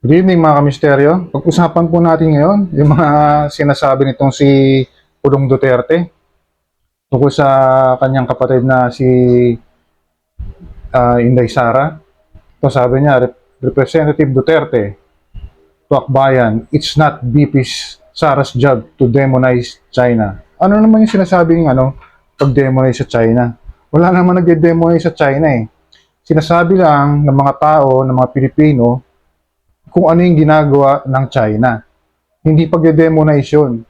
Good evening mga kamisteryo. Pag-usapan po natin ngayon yung mga sinasabi nitong si Pulong Duterte tungkol sa kanyang kapatid na si Inday Sara. Ito sabi niya, Representative Duterte to Akbayan, it's not VP Sara's job to demonize China. Ano naman yung sinasabing pag-demonize sa China? Wala naman nag-demonize sa China eh. Sinasabi lang ng mga tao, ng mga Pilipino, kung ano yung ginagawa ng China. Hindi pagde-demonize yun.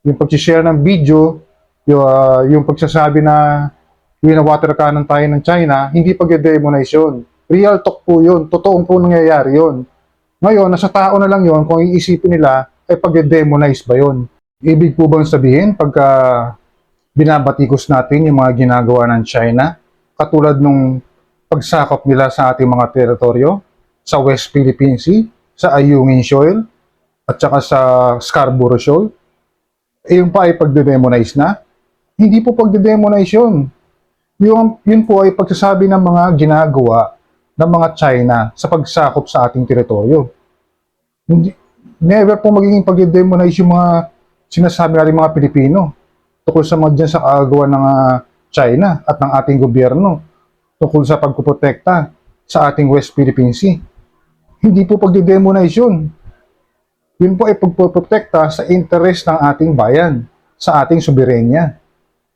Yung pag-share ng video, yung pagsasabi na wina-water cannon tayo ng China, hindi pagde-demonize yun. Real talk po yun. Totoong po nangyayari yun. Ngayon, nasa tao na lang yun kung iisipin nila, ay pagde-demonize ba yun? Ibig po bang sabihin, pagka binabatikos natin yung mga ginagawa ng China, katulad nung pagsakop nila sa ating mga teritoryo, sa West Philippine Sea, sa Ayungin Shoal, at saka sa Scarborough Shoal, yung pa ay pagde-demonize na? Hindi po pagde-demonize yun. Yun po ay pagsasabi ng mga ginagawa ng mga China sa pagsakop sa ating teritoryo. Never po magiging pagde-demonize yung mga sinasabi natin mga Pilipino tungkol sa mga dyan sa kagagawa ng China at ng ating gobyerno tungkol sa pagpuprotekta sa ating West Philippine Sea. Hindi po pagde-demonize yun. Yun po ay pagpoprotekta sa interest ng ating bayan, sa ating soberenya.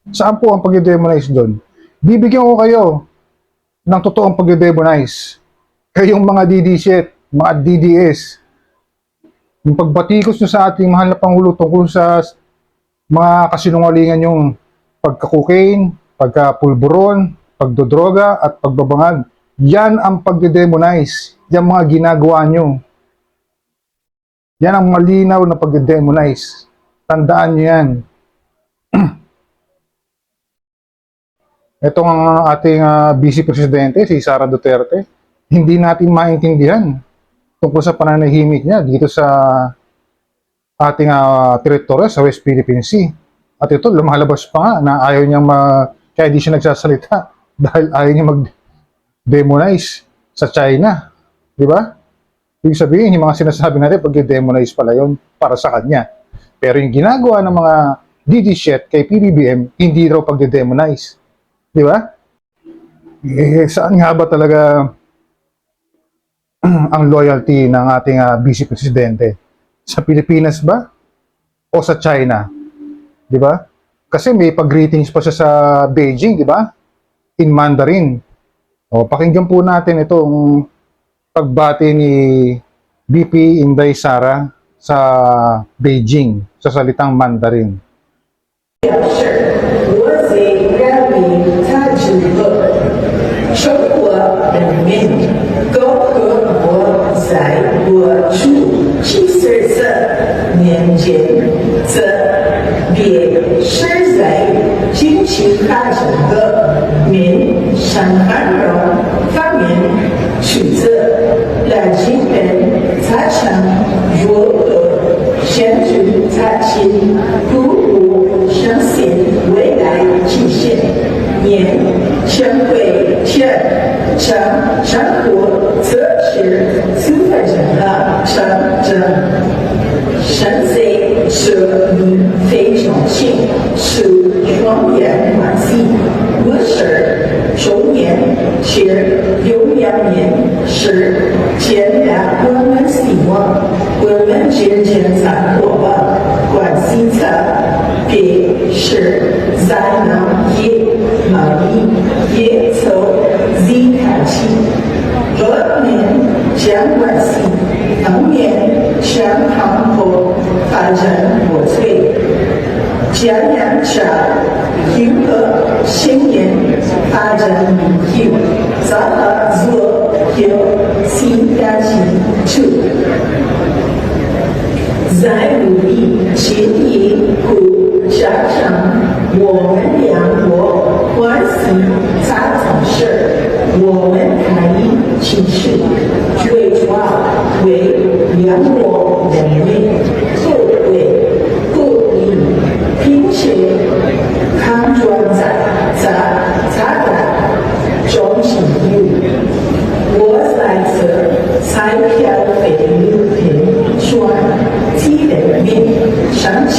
Saan po ang pagde-demonize doon? Bibigyan ko kayo ng totoong pagde-demonize. Kayong mga DDS, mga DDS, yung pagbatikos nyo sa ating mahal na Pangulo tungkol sa mga kasinungalingan yung pagka-cocaine, pagka-pulburon, pagdodroga at pagbabangag. Yan ang pagde-demonize. Yan mga ginagawa nyo. Yan ang malinaw na pagde-demonize. Tandaan nyo yan. Ito ang ating Vice Presidente, si Sara Duterte. Hindi natin maintindihan tungkol sa pananahimik niya dito sa ating teritoryo sa West Philippine Sea. At ito, lumalabas pa nga na ayaw niyang kaya di siya nagsasalita dahil ayaw niya mag-demonize sa China. Di ba? Ibig sabihin, yung mga sinasabi natin, pag-demonize pala yun para sa kanya. Pero yung ginagawa ng mga DD kay PBBM, hindi raw pag-demonize. Di ba? Saan nga ba talaga ang loyalty ng ating Vice Presidente? Sa Pilipinas ba? O sa China? Di ba? Kasi may pag-greetings pa siya sa Beijing, di ba? In Mandarin. O, pakinggan po natin itong pagbati ni VP Inday Sara sa Beijing sa salitang Mandarin.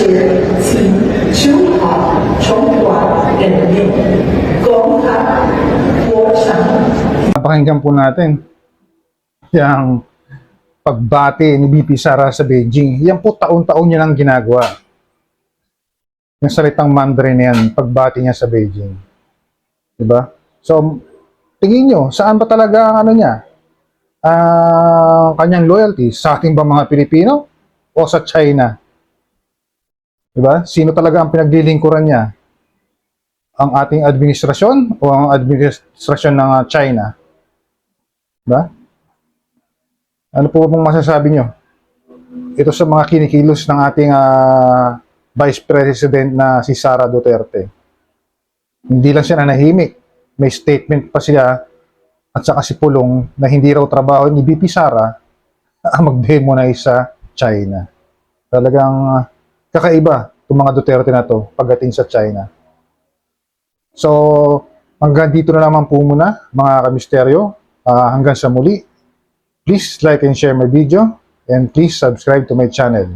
是其修好从短演练，攻他国长。 Napakinggan po natin yung pagbati ni VP Sara sa Beijing. Yan po taon-taon niya lang ginagawa. Yung salitang Mandarin na yan, pagbati niya sa Beijing. Diba? So, tingin nyo, saan ba talaga ang ano niya? Kanyang loyalty? Sa ating ba mga Pilipino? O sa China? Diba? Sino talaga ang pinaglilingkuran niya? Ang ating administrasyon o ang administrasyon ng China? Diba? Ano po bang masasabi nyo? Ito sa mga kinikilos ng ating Vice President na si Sara Duterte. Hindi lang siya nanahimik. May statement pa siya at saka si Pulong na hindi raw trabaho ni VP Sara ang mag-demonize sa China. Talagang kakaiba itong mga Duterte na to pagdating sa China. So, hanggang dito na naman po muna mga kamisteryo. Hanggang sa muli. Please like and share my video and please subscribe to my channel.